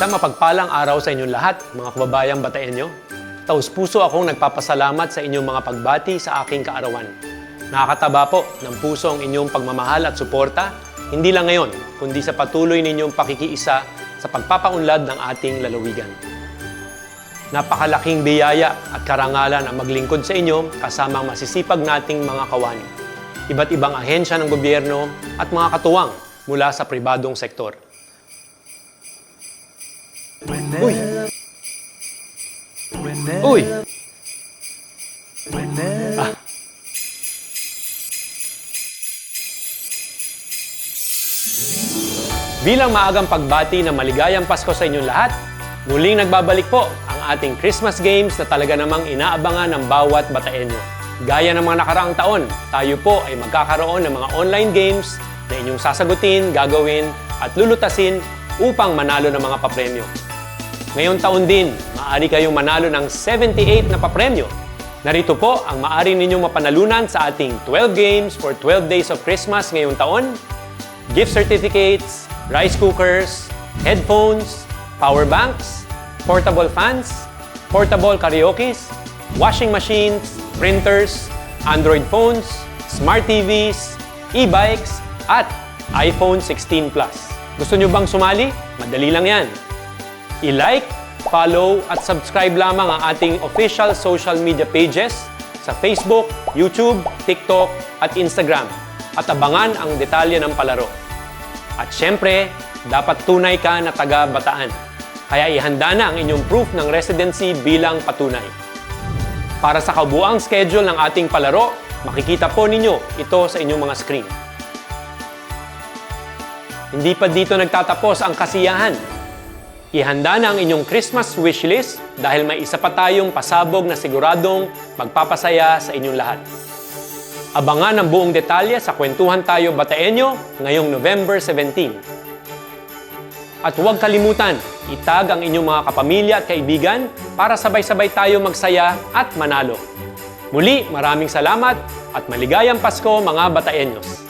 Isang mapagpalang araw sa inyong lahat, mga kababayang Bataenyo. Taus-puso akong nagpapasalamat sa inyong mga pagbati sa aking kaarawan. Nakakataba po ng puso ang inyong pagmamahal at suporta, hindi lang ngayon, kundi sa patuloy ninyong pakikiisa sa pagpapaunlad ng ating lalawigan. Napakalaking biyaya at karangalan ang maglingkod sa inyo kasama ang masisipag nating mga kawani, iba't ibang ahensya ng gobyerno at mga katuwang mula sa pribadong sektor. Uy! Uy! Ah. Bilang maagang pagbati na maligayang Pasko sa inyong lahat, muling nagbabalik po ang ating Christmas Games na talaga namang inaabangan ng bawat Bataenyo. Gaya ng mga nakaraang taon, tayo po ay magkakaroon ng mga online games na inyong sasagutin, gagawin at lulutasin upang manalo ng mga papremyo. Ngayong taon din, maaari kayong manalo ng 78 na papremyo. Narito po ang maaari ninyong mapanalunan sa ating 12 games for 12 days of Christmas ngayong taon. Gift certificates, rice cookers, headphones, power banks, portable fans, portable karaokes, washing machines, printers, Android phones, smart TVs, e-bikes, at iPhone 16 Plus. Gusto nyo bang sumali? Madali lang yan. I-like, follow, at subscribe lamang ang ating official social media pages sa Facebook, YouTube, TikTok, at Instagram. At abangan ang detalye ng palaro. At syempre, dapat tunay ka na taga Bataan. Kaya ihanda na ang inyong proof ng residency bilang patunay. Para sa kabuuang schedule ng ating palaro, makikita po ninyo ito sa inyong mga screen. Hindi pa dito nagtatapos ang kasiyahan. Ihanda na ang inyong Christmas wishlist dahil may isa pa tayong pasabog na siguradong magpapasaya sa inyong lahat. Abangan ang buong detalye sa Kwentuhan Tayo Bataenyo ngayong November 17. At huwag kalimutan, itag ang inyong mga kapamilya at kaibigan para sabay-sabay tayo magsaya at manalo. Muli, maraming salamat at maligayang Pasko mga Bataenyos!